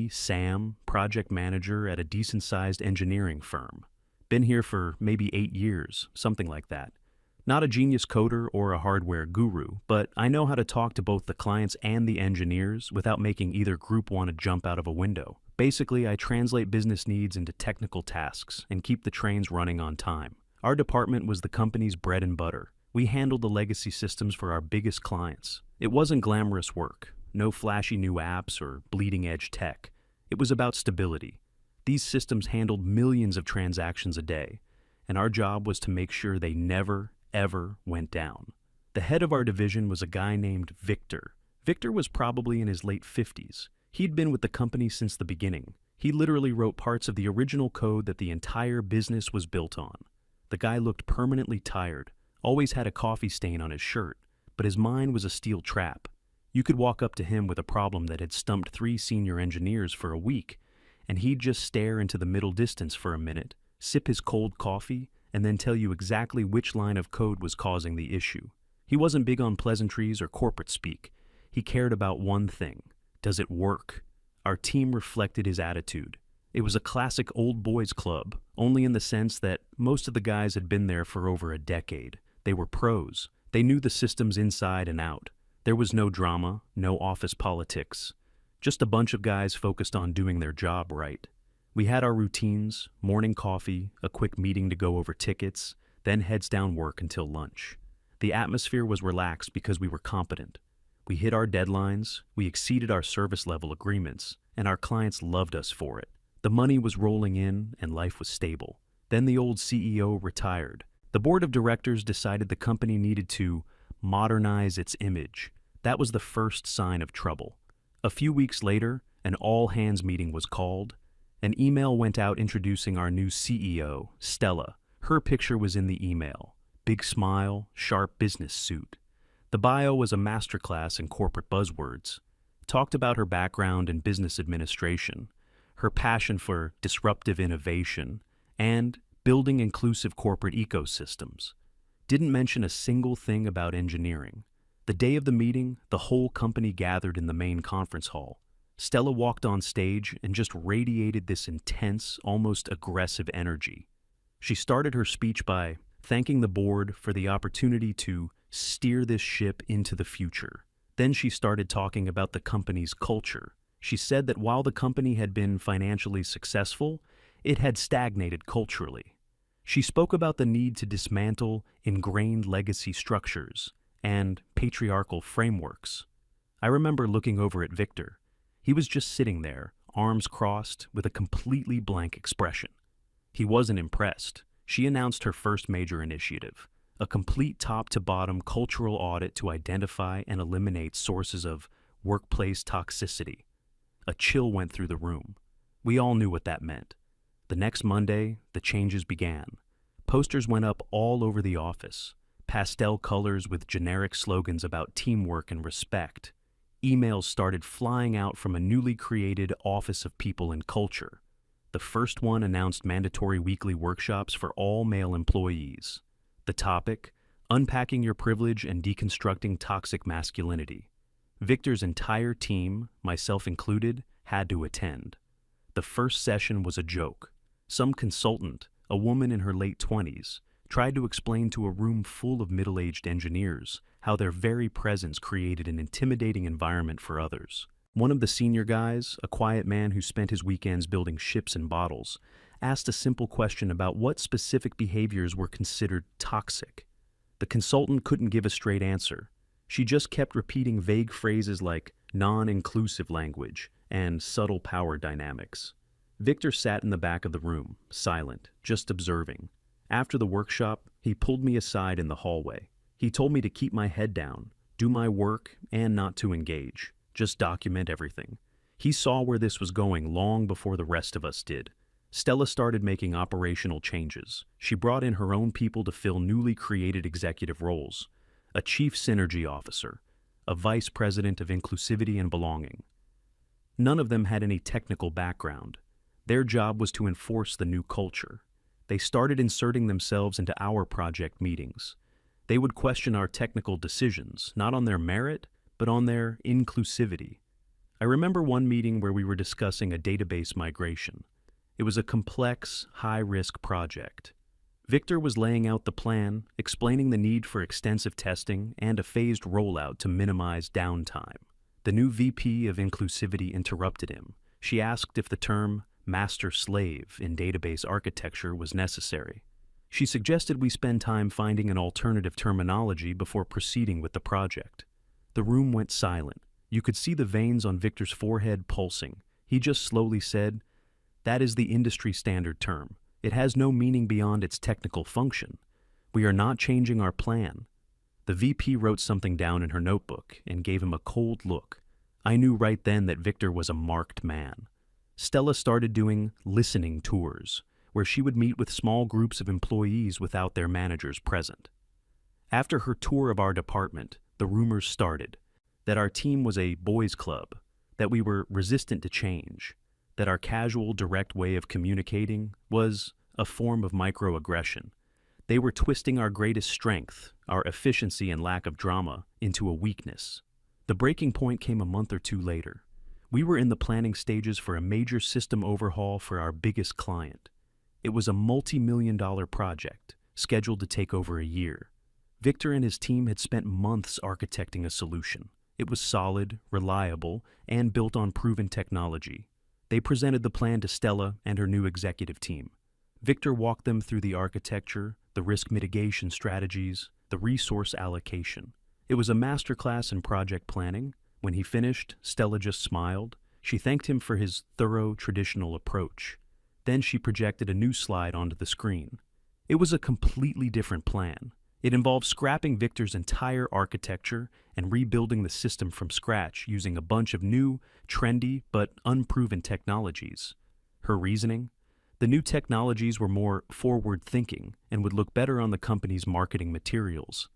me, Sam, project manager at a decent-sized engineering firm. Been here for maybe 8 years, something like that. Not a genius coder or a hardware guru, but I know how to talk to both the clients and the engineers without making either group want to jump out of a window. Basically, I translate business needs into technical tasks and keep the trains running on time. Our department was the company's bread and butter. We handled the legacy systems for our biggest clients. It wasn't glamorous work, no flashy new apps or bleeding-edge tech. It was about stability. These systems handled millions of transactions a day, and our job was to make sure they never, ever went down. The head of our division was a guy named Victor. Victor was probably in his late 50s. He'd been with the company since the beginning. He literally wrote parts of the original code that the entire business was built on. The guy looked permanently tired, always had a coffee stain on his shirt, but his mind was a steel trap. You could walk up to him with a problem that had stumped 3 senior engineers for a week, and he'd just stare into the middle distance for a minute, sip his cold coffee, and then tell you exactly which line of code was causing the issue. He wasn't big on pleasantries or corporate speak. He cared about one thing. Does it work? Our team reflected his attitude. It was a classic old boys club, only in the sense that most of the guys had been there for over a decade. They were pros. They knew the systems inside and out. There was no drama, no office politics. Just a bunch of guys focused on doing their job right. We had our routines, morning coffee, a quick meeting to go over tickets, then heads down work until lunch. The atmosphere was relaxed because we were competent. We hit our deadlines, we exceeded our service level agreements, and our clients loved us for it. The money was rolling in and life was stable. Then the old CEO retired. The board of directors decided the company needed to modernize its image. That was the first sign of trouble. A few weeks later, an all-hands meeting was called. An email went out introducing our new CEO, Stella. Her picture was in the email. Big smile, sharp business suit. The bio was a masterclass in corporate buzzwords. Talked about her background in business administration, her passion for disruptive innovation, and building inclusive corporate ecosystems. Didn't mention a single thing about engineering. The day of the meeting, the whole company gathered in the main conference hall. Stella walked on stage and just radiated this intense, almost aggressive energy. She started her speech by thanking the board for the opportunity to steer this ship into the future. Then she started talking about the company's culture. She said that while the company had been financially successful, it had stagnated culturally. She spoke about the need to dismantle ingrained legacy structures and patriarchal frameworks. I remember looking over at Victor. He was just sitting there, arms crossed, with a completely blank expression. He wasn't impressed. She announced her first major initiative, a complete top-to-bottom cultural audit to identify and eliminate sources of workplace toxicity. A chill went through the room. We all knew what that meant. The next Monday, the changes began. Posters went up all over the office, pastel colors with generic slogans about teamwork and respect. Emails started flying out from a newly created Office of People and Culture. The first one announced mandatory weekly workshops for all male employees. The topic, unpacking your privilege and deconstructing toxic masculinity. Victor's entire team, myself included, had to attend. The first session was a joke. Some consultant, a woman in her late 20s, tried to explain to a room full of middle-aged engineers how their very presence created an intimidating environment for others. One of the senior guys, a quiet man who spent his weekends building ships and bottles, asked a simple question about what specific behaviors were considered toxic. The consultant couldn't give a straight answer. She just kept repeating vague phrases like non-inclusive language and subtle power dynamics. Victor sat in the back of the room, silent, just observing. After the workshop, he pulled me aside in the hallway. He told me to keep my head down, do my work, and not to engage. Just document everything. He saw where this was going long before the rest of us did. Stella started making operational changes. She brought in her own people to fill newly created executive roles. A chief synergy officer, a vice president of inclusivity and belonging. None of them had any technical background. Their job was to enforce the new culture. They started inserting themselves into our project meetings. They would question our technical decisions, not on their merit, but on their inclusivity. I I remember one meeting where we were discussing a database migration. It was a complex, high-risk project. Victor was laying out the plan, explaining the need for extensive testing and a phased rollout to minimize downtime. The new VP of Inclusivity interrupted him. She asked if the term master-slave in database architecture was necessary. She suggested we spend time finding an alternative terminology before proceeding with the project. The room went silent. You could see the veins on Victor's forehead pulsing. He just slowly said, "That is the industry standard term. It has no meaning beyond its technical function. We are not changing our plan." The VP wrote something down in her notebook and gave him a cold look. I knew right then that Victor was a marked man. Stella started doing listening tours, where she would meet with small groups of employees without their managers present. After her tour of our department, the rumors started that our team was a boys' club, that we were resistant to change, that our casual, direct way of communicating was a form of microaggression. They were twisting our greatest strength, our efficiency and lack of drama, into a weakness. The breaking point came a month or two later. We were in the planning stages for a major system overhaul for our biggest client. It was a multi-million-dollar project, scheduled to take over a year. Victor and his team had spent months architecting a solution. It was solid, reliable, and built on proven technology. They presented the plan to Stella and her new executive team. Victor walked them through the architecture, the risk mitigation strategies, the resource allocation. It was a masterclass in project planning. When he finished, Stella just smiled. She thanked him for his thorough, traditional approach. Then she projected a new slide onto the screen. It was a completely different plan. It involved scrapping Victor's entire architecture and rebuilding the system from scratch using a bunch of new, trendy, but unproven technologies. Her reasoning? The new technologies were more forward-thinking and would look better on the company's marketing materials.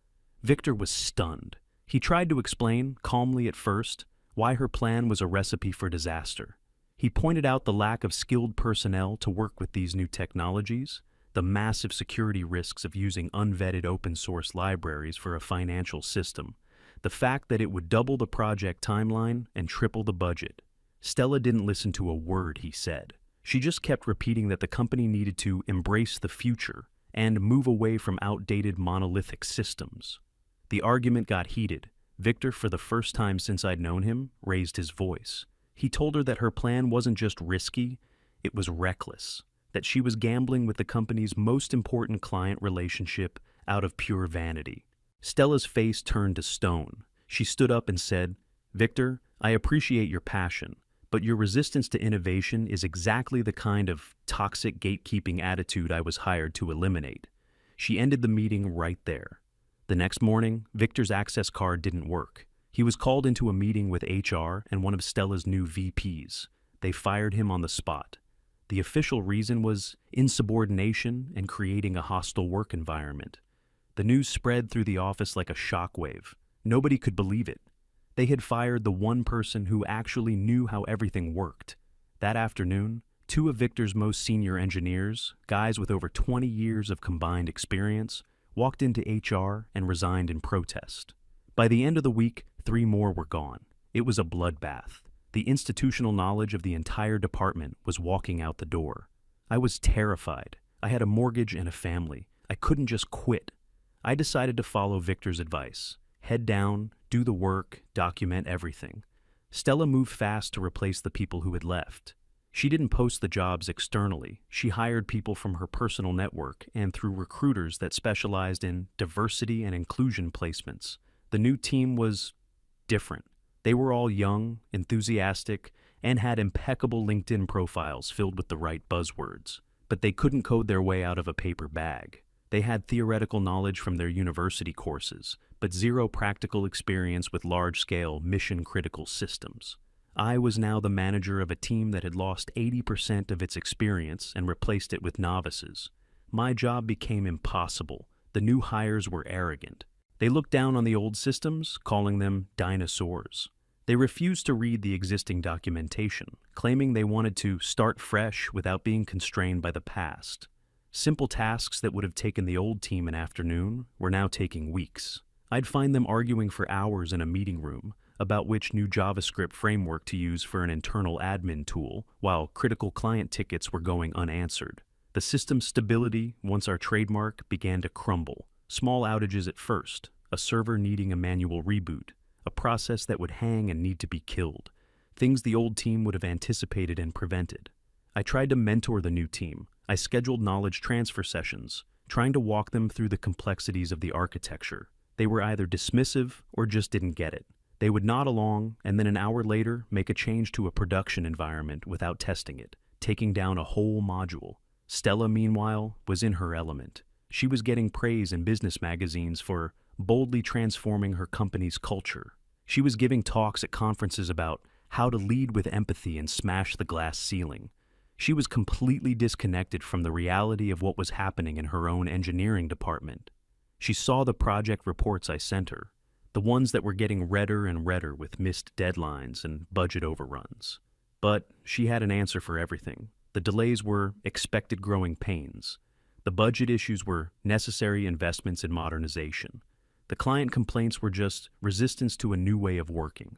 Victor was stunned. He tried to explain, calmly at first, why her plan was a recipe for disaster. He pointed out the lack of skilled personnel to work with these new technologies, the massive security risks of using unvetted open-source libraries for a financial system, the fact that it would double the project timeline and triple the budget. Stella didn't listen to a word he said. She just kept repeating that the company needed to embrace the future and move away from outdated monolithic systems. The argument got heated. Victor, for the first time since I'd known him, raised his voice. He told her that her plan wasn't just risky, it was reckless, that she was gambling with the company's most important client relationship out of pure vanity. Stella's face turned to stone. She stood up and said, "Victor, I appreciate your passion, but your resistance to innovation is exactly the kind of toxic gatekeeping attitude I was hired to eliminate." She ended the meeting right there. The next morning, Victor's access card didn't work. He was called into a meeting with HR and one of Stella's new VPs. They fired him on the spot. The official reason was insubordination and creating a hostile work environment. The news spread through the office like a shockwave. Nobody could believe it. They had fired the one person who actually knew how everything worked. That afternoon, two of Victor's most senior engineers, guys with over 20 years of combined experience, walked into HR and resigned in protest. By the end of the week, 3 more were gone. It was a bloodbath. The institutional knowledge of the entire department was walking out the door. I was terrified. I had a mortgage and a family. I couldn't just quit. I decided to follow Victor's advice. Head down, do the work, document everything. Stella moved fast to replace the people who had left. She didn't post the jobs externally. She hired people from her personal network and through recruiters that specialized in diversity and inclusion placements. The new team was different. They were all young, enthusiastic, and had impeccable LinkedIn profiles filled with the right buzzwords. But they couldn't code their way out of a paper bag. They had theoretical knowledge from their university courses, but zero practical experience with large-scale, mission-critical systems. I was now the manager of a team that had lost 80% of its experience and replaced it with novices. My job became impossible. The new hires were arrogant. They looked down on the old systems, calling them dinosaurs. They refused to read the existing documentation, claiming they wanted to start fresh without being constrained by the past. Simple tasks that would have taken the old team an afternoon were now taking weeks. I'd find them arguing for hours in a meeting room, about which new JavaScript framework to use for an internal admin tool, while critical client tickets were going unanswered. The system's stability, once our trademark, began to crumble. Small outages at first, a server needing a manual reboot, a process that would hang and need to be killed. Things the old team would have anticipated and prevented. I tried to mentor the new team. I scheduled knowledge transfer sessions, trying to walk them through the complexities of the architecture. They were either dismissive or just didn't get it. They would nod along and then an hour later make a change to a production environment without testing it, taking down a whole module. Stella, meanwhile, was in her element. She was getting praise in business magazines for boldly transforming her company's culture. She was giving talks at conferences about how to lead with empathy and smash the glass ceiling. She was completely disconnected from the reality of what was happening in her own engineering department. She saw the project reports I sent her, the ones that were getting redder and redder with missed deadlines and budget overruns. But she had an answer for everything. The delays were expected growing pains. The budget issues were necessary investments in modernization. The client complaints were just resistance to a new way of working.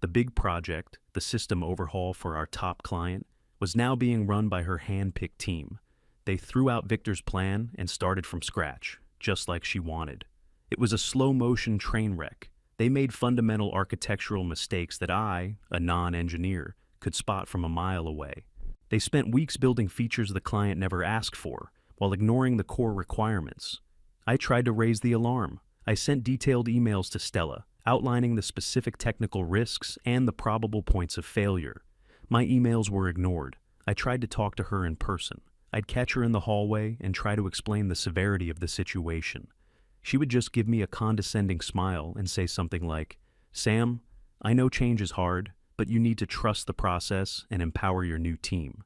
The big project, the system overhaul for our top client, was now being run by her hand-picked team. They threw out Victor's plan and started from scratch, just like she wanted. It was a slow-motion train wreck. They made fundamental architectural mistakes that I, a non-engineer, could spot from a mile away. They spent weeks building features the client never asked for, while ignoring the core requirements. I tried to raise the alarm. I sent detailed emails to Stella, outlining the specific technical risks and the probable points of failure. My emails were ignored. I tried to talk to her in person. I'd catch her in the hallway and try to explain the severity of the situation. She would just give me a condescending smile and say something like, "Sam, I know change is hard, but you need to trust the process and empower your new team."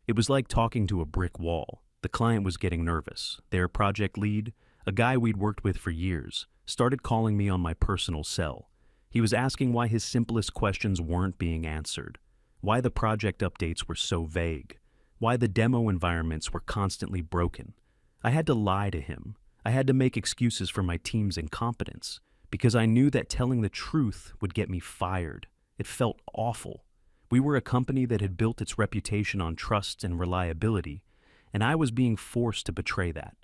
It was like talking to a brick wall. The client was getting nervous. Their project lead, a guy we'd worked with for years, started calling me on my personal cell. He was asking why his simplest questions weren't being answered, why the project updates were so vague, why the demo environments were constantly broken. I had to lie to him. I had to make excuses for my team's incompetence, because I knew that telling the truth would get me fired. It felt awful. We were a company that had built its reputation on trust and reliability, and I was being forced to betray that.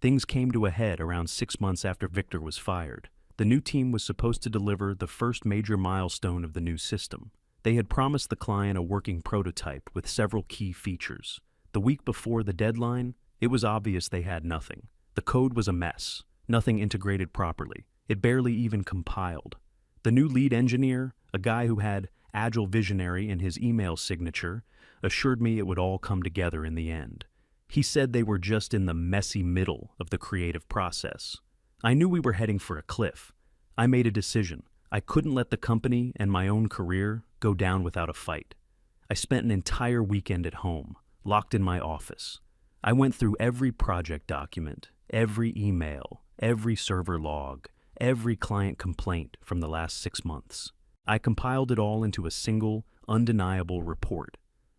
Things came to a head around 6 months after Victor was fired. The new team was supposed to deliver the first major milestone of the new system. They had promised the client a working prototype with several key features. The week before the deadline, it was obvious they had nothing. The code was a mess, nothing integrated properly. It barely even compiled. The new lead engineer, a guy who had Agile Visionary in his email signature, assured me it would all come together in the end. He said they were just in the messy middle of the creative process. I knew we were heading for a cliff. I made a decision. I couldn't let the company and my own career go down without a fight. I spent an entire weekend at home, locked in my office. I went through every project document, every email, every server log, every client complaint from the last 6 months. I compiled it all into a single, undeniable report,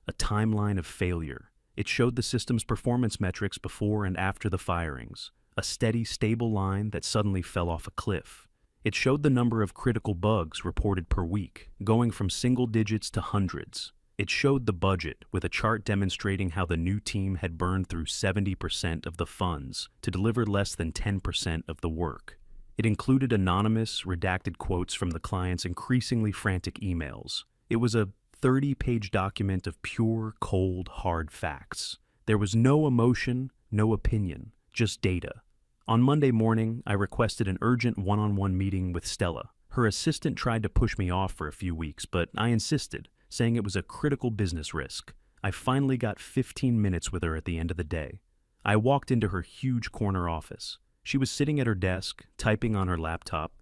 a timeline of failure. It showed the system's performance metrics before and after the firings, a steady, stable line that suddenly fell off a cliff. It showed the number of critical bugs reported per week, going from single digits to hundreds. It showed the budget, with a chart demonstrating how the new team had burned through 70% of the funds to deliver less than 10% of the work. It included anonymous, redacted quotes from the client's increasingly frantic emails. It was a 30-page document of pure, cold, hard facts. There was no emotion, no opinion, just data. On Monday morning, I requested an urgent one-on-one meeting with Stella. Her assistant tried to push me off for a few weeks, but I insisted, saying it was a critical business risk. I finally got 15 minutes with her at the end of the day. I walked into her huge corner office. She was sitting at her desk, typing on her laptop,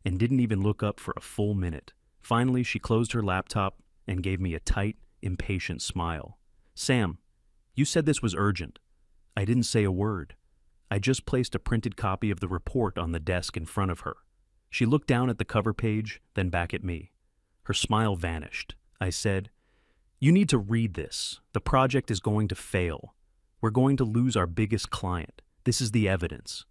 and didn't even look up for a full minute. Finally, she closed her laptop and gave me a tight, impatient smile. "Sam, you said this was urgent." I didn't say a word. I just placed a printed copy of the report on the desk in front of her. She looked down at the cover page, then back at me. Her smile vanished. I said, "You need to read this. The project is going to fail. We're going to lose our biggest client. This is the evidence."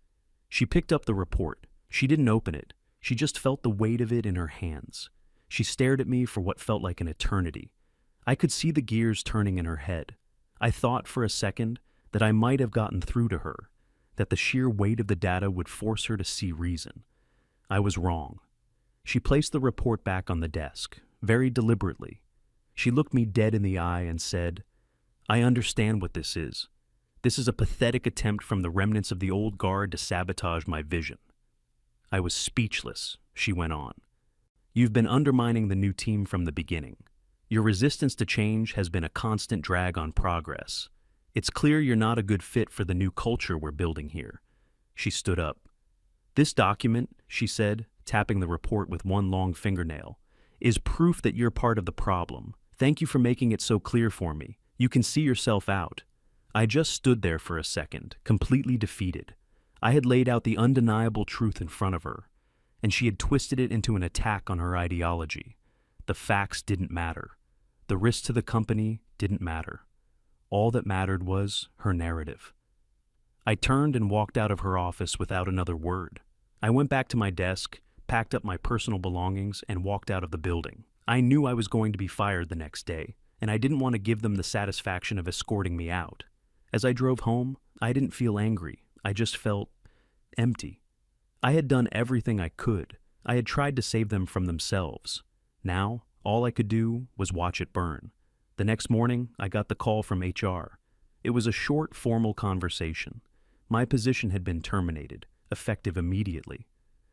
She picked up the report. She didn't open it. She just felt the weight of it in her hands. She stared at me for what felt like an eternity. I could see the gears turning in her head. I thought for a second that I might have gotten through to her, that the sheer weight of the data would force her to see reason. I was wrong. She placed the report back on the desk, very deliberately. She looked me dead in the eye and said, "I understand what this is. This is a pathetic attempt from the remnants of the old guard to sabotage my vision." I was speechless, she went on. "You've been undermining the new team from the beginning. Your resistance to change has been a constant drag on progress. It's clear you're not a good fit for the new culture we're building here." She stood up. "This document," she said, tapping the report with one long fingernail, "is proof that you're part of the problem. Thank you for making it so clear for me. You can see yourself out." I just stood there for a second, completely defeated. I had laid out the undeniable truth in front of her, and she had twisted it into an attack on her ideology. The facts didn't matter. The risk to the company didn't matter. All that mattered was her narrative. I turned and walked out of her office without another word. I went back to my desk, packed up my personal belongings, and walked out of the building. I knew I was going to be fired the next day, and I didn't want to give them the satisfaction of escorting me out. As I drove home, I didn't feel angry. I just felt empty. I had done everything I could. I had tried to save them from themselves. Now, all I could do was watch it burn. The next morning, I got the call from HR. It was a short, formal conversation. My position had been terminated, effective immediately.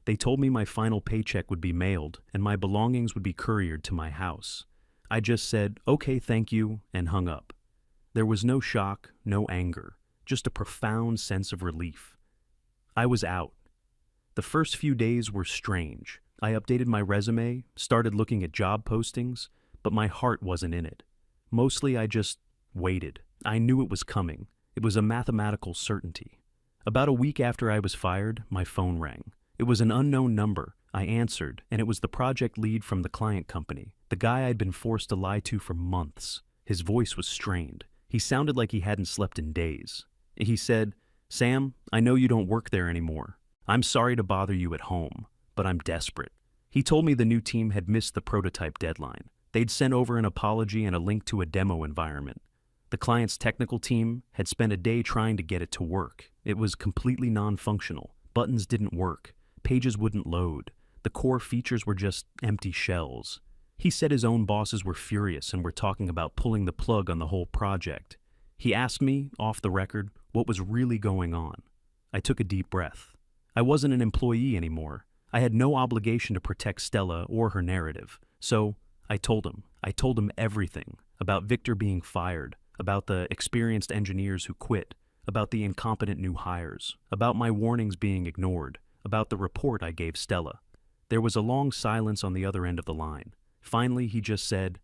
They told me my final paycheck would be mailed and my belongings would be couriered to my house. I just said, "Okay, thank you," and hung up. There was no shock, no anger, just a profound sense of relief. I was out. The first few days were strange. I updated my resume, started looking at job postings, but my heart wasn't in it. Mostly I just waited. I knew it was coming. It was a mathematical certainty. About a week after I was fired, my phone rang. It was an unknown number. I answered, and it was the project lead from the client company, the guy I'd been forced to lie to for months. His voice was strained. He sounded like he hadn't slept in days. He said, "Sam, I know you don't work there anymore. I'm sorry to bother you at home, but I'm desperate." He told me the new team had missed the prototype deadline. They'd sent over an apology and a link to a demo environment. The client's technical team had spent a day trying to get it to work. It was completely non-functional. Buttons didn't work. Pages wouldn't load. The core features were just empty shells. He said his own bosses were furious and were talking about pulling the plug on the whole project. He asked me, off the record, what was really going on. I took a deep breath. I wasn't an employee anymore. I had no obligation to protect Stella or her narrative. So I told him. I told him everything about Victor being fired, about the experienced engineers who quit, about the incompetent new hires, about my warnings being ignored, about the report I gave Stella. There was a long silence on the other end of the line. Finally, he just said,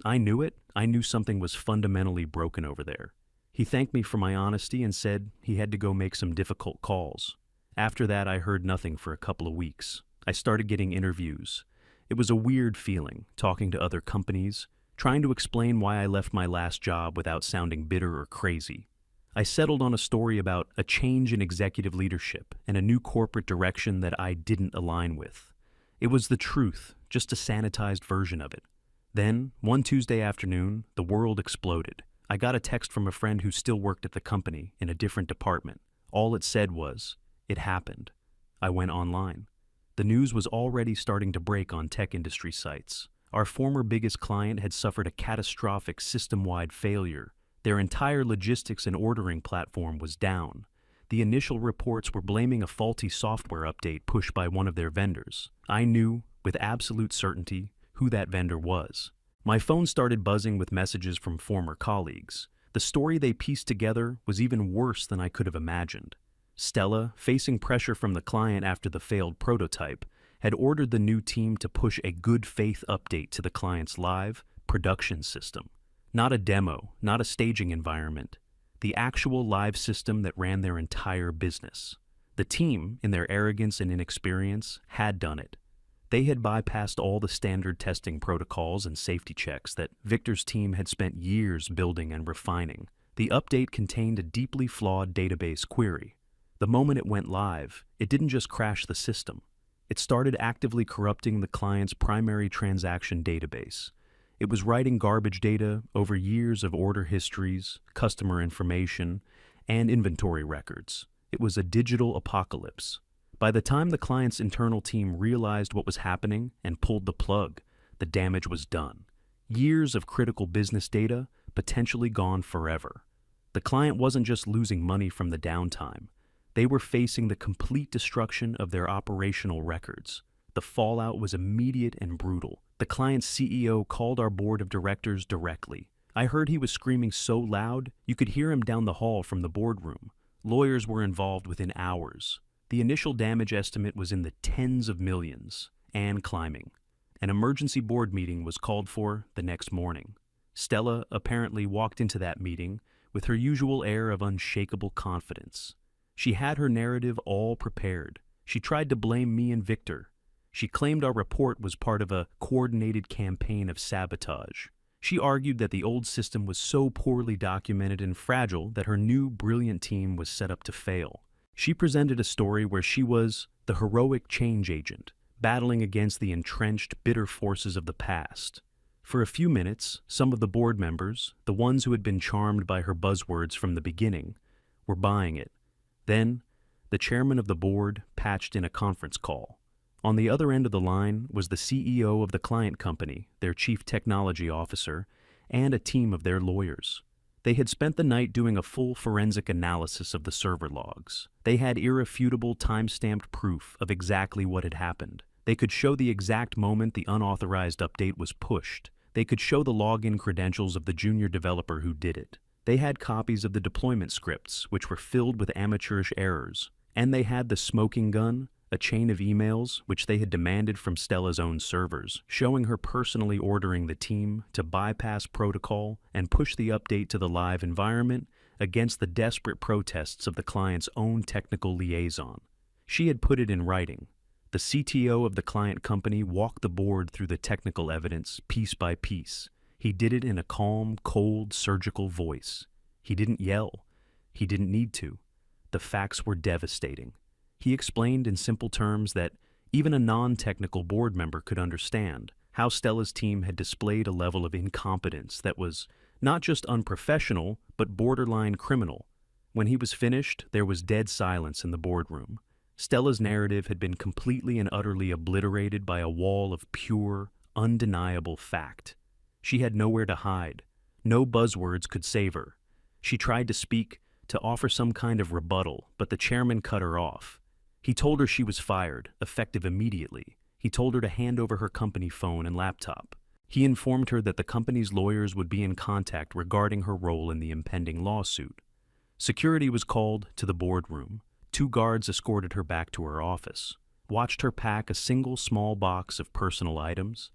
"I knew it. I knew something was fundamentally broken over there." He thanked me for my honesty and said he had to go make some difficult calls. After that, I heard nothing for a couple of weeks. I started getting interviews. It was a weird feeling, talking to other companies, trying to explain why I left my last job without sounding bitter or crazy. I settled on a story about a change in executive leadership and a new corporate direction that I didn't align with. It was the truth, just a sanitized version of it. Then, one Tuesday afternoon, the world exploded. I got a text from a friend who still worked at the company in a different department. All it said was, "It happened." I went online. The news was already starting to break on tech industry sites. Our former biggest client had suffered a catastrophic system-wide failure. Their entire logistics and ordering platform was down. The initial reports were blaming a faulty software update pushed by one of their vendors. I knew, with absolute certainty, who that vendor was. My phone started buzzing with messages from former colleagues. The story they pieced together was even worse than I could have imagined. Stella, facing pressure from the client after the failed prototype, had ordered the new team to push a good faith update to the client's live production system. Not a demo, not a staging environment. The actual live system that ran their entire business. The team, in their arrogance and inexperience, had done it. They had bypassed all the standard testing protocols and safety checks that Victor's team had spent years building and refining. The update contained a deeply flawed database query. The moment it went live, it didn't just crash the system. It started actively corrupting the client's primary transaction database. It was writing garbage data over years of order histories, customer information, and inventory records. It was a digital apocalypse. By the time the client's internal team realized what was happening and pulled the plug, the damage was done. Years of critical business data potentially gone forever. The client wasn't just losing money from the downtime. They were facing the complete destruction of their operational records. The fallout was immediate and brutal. The client's CEO called our board of directors directly. I heard he was screaming so loud, you could hear him down the hall from the boardroom. Lawyers were involved within hours. The initial damage estimate was in the tens of millions, and climbing. An emergency board meeting was called for the next morning. Stella apparently walked into that meeting with her usual air of unshakable confidence. She had her narrative all prepared. She tried to blame me and Victor. She claimed our report was part of a coordinated campaign of sabotage. She argued that the old system was so poorly documented and fragile that her new, brilliant team was set up to fail. She presented a story where she was the heroic change agent, battling against the entrenched, bitter forces of the past. For a few minutes, some of the board members, the ones who had been charmed by her buzzwords from the beginning, were buying it. Then, the chairman of the board patched in a conference call. On the other end of the line was the CEO of the client company, their chief technology officer, and a team of their lawyers. They had spent the night doing a full forensic analysis of the server logs. They had irrefutable time-stamped proof of exactly what had happened. They could show the exact moment the unauthorized update was pushed. They could show the login credentials of the junior developer who did it. They had copies of the deployment scripts, which were filled with amateurish errors. And they had the smoking gun, a chain of emails which they had demanded from Stella's own servers, showing her personally ordering the team to bypass protocol and push the update to the live environment against the desperate protests of the client's own technical liaison. She had put it in writing. The CTO of the client company walked the board through the technical evidence piece by piece. He did it in a calm, cold, surgical voice. He didn't yell. He didn't need to. The facts were devastating. He explained in simple terms that even a non-technical board member could understand how Stella's team had displayed a level of incompetence that was not just unprofessional, but borderline criminal. When he was finished, there was dead silence in the boardroom. Stella's narrative had been completely and utterly obliterated by a wall of pure, undeniable fact. She had nowhere to hide. No buzzwords could save her. She tried to speak, to offer some kind of rebuttal, but the chairman cut her off. He told her she was fired, effective immediately. He told her to hand over her company phone and laptop. He informed her that the company's lawyers would be in contact regarding her role in the impending lawsuit. Security was called to the boardroom. 2 guards escorted her back to her office, watched her pack a single small box of personal items,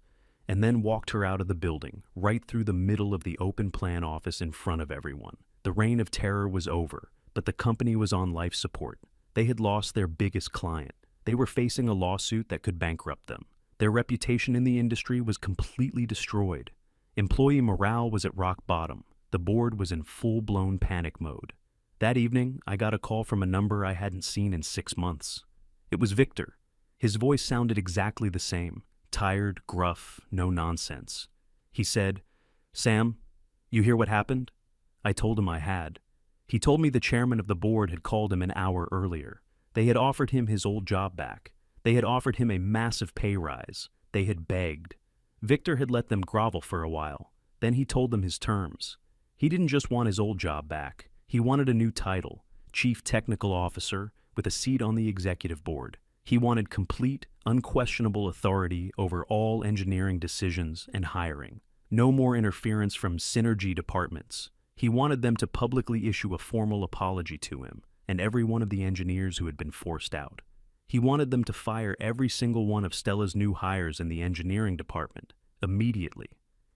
and then walked her out of the building, right through the middle of the open plan office in front of everyone. The reign of terror was over, but the company was on life support. They had lost their biggest client. They were facing a lawsuit that could bankrupt them. Their reputation in the industry was completely destroyed. Employee morale was at rock bottom. The board was in full-blown panic mode. That evening, I got a call from a number I hadn't seen in 6 months. It was Victor. His voice sounded exactly the same, tired, gruff, no nonsense. He said, "Sam, you hear what happened?" I told him I had. He told me the chairman of the board had called him an hour earlier. They had offered him his old job back. They had offered him a massive pay rise. They had begged. Victor had let them grovel for a while. Then he told them his terms. He didn't just want his old job back. He wanted a new title, Chief Technical Officer, with a seat on the executive board. He wanted complete, unquestionable authority over all engineering decisions and hiring. No more interference from synergy departments. He wanted them to publicly issue a formal apology to him and every one of the engineers who had been forced out. He wanted them to fire every single one of Stella's new hires in the engineering department, immediately.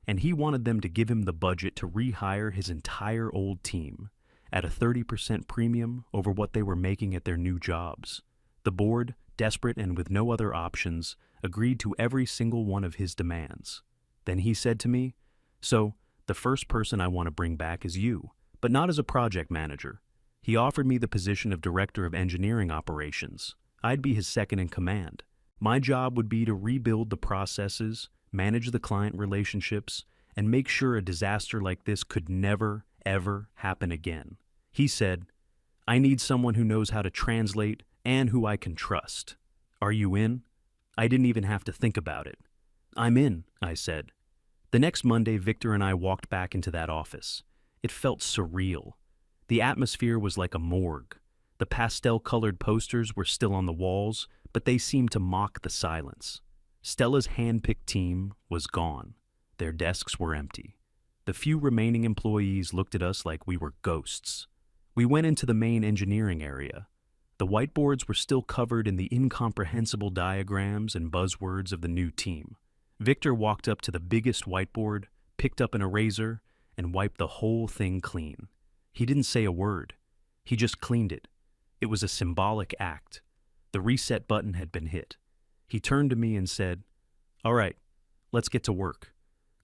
And he wanted them to give him the budget to rehire his entire old team at a 30% premium over what they were making at their new jobs. The board, desperate and with no other options, agreed to every single one of his demands. Then he said to me, "So, the first person I want to bring back is you, but not as a project manager." He offered me the position of Director of Engineering Operations. I'd be his second in command. My job would be to rebuild the processes, manage the client relationships, and make sure a disaster like this could never, ever happen again. He said, "I need someone who knows how to translate and who I can trust. Are you in?" I didn't even have to think about it. "I'm in," I said. The next Monday, Victor and I walked back into that office. It felt surreal. The atmosphere was like a morgue. The pastel-colored posters were still on the walls, but they seemed to mock the silence. Stella's hand-picked team was gone. Their desks were empty. The few remaining employees looked at us like we were ghosts. We went into the main engineering area. The whiteboards were still covered in the incomprehensible diagrams and buzzwords of the new team. Victor walked up to the biggest whiteboard, picked up an eraser, and wiped the whole thing clean. He didn't say a word. He just cleaned it. It was a symbolic act. The reset button had been hit. He turned to me and said, "All right, let's get to work.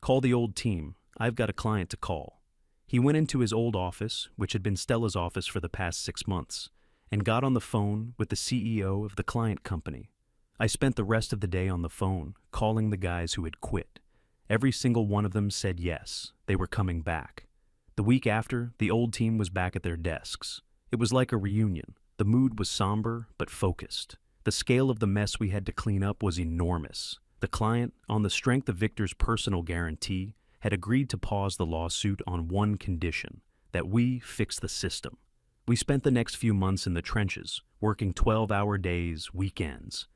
Call the old team. I've got a client to call." He went into his old office, which had been Stella's office for the past 6 months, and got on the phone with the CEO of the client company. I spent the rest of the day on the phone, calling the guys who had quit. Every single one of them said yes, they were coming back. The week after, the old team was back at their desks. It was like a reunion. The mood was somber but focused. The scale of the mess we had to clean up was enormous. The client, on the strength of Victor's personal guarantee, had agreed to pause the lawsuit on one condition: that we fix the system. We spent the next few months in the trenches, working 12-hour days, weekends.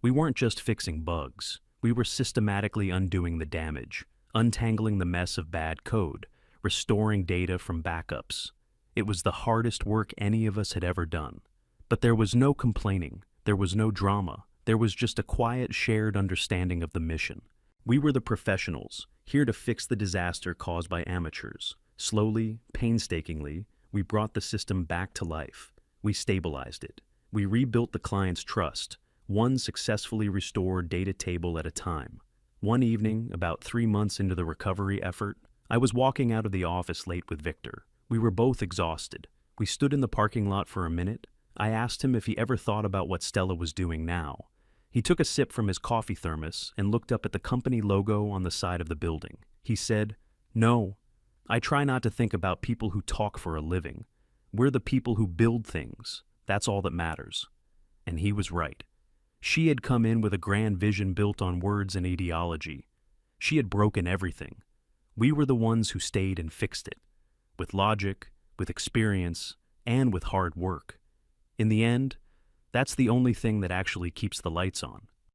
We weren't just fixing bugs. We were systematically undoing the damage, untangling the mess of bad code, restoring data from backups. It was the hardest work any of us had ever done. But there was no complaining. There was no drama. There was just a quiet, shared understanding of the mission. We were the professionals, here to fix the disaster caused by amateurs. Slowly, painstakingly, we brought the system back to life. We stabilized it. We rebuilt the client's trust, one successfully restored data table at a time. One evening, about 3 months into the recovery effort, I was walking out of the office late with Victor. We were both exhausted. We stood in the parking lot for a minute. I asked him if he ever thought about what Stella was doing now. He took a sip from his coffee thermos and looked up at the company logo on the side of the building. He said, "No, I try not to think about people who talk for a living. We're the people who build things. That's all that matters." And he was right. She had come in with a grand vision built on words and ideology. She had broken everything. We were the ones who stayed and fixed it, with logic, with experience, and with hard work. In the end, that's the only thing that actually keeps the lights on.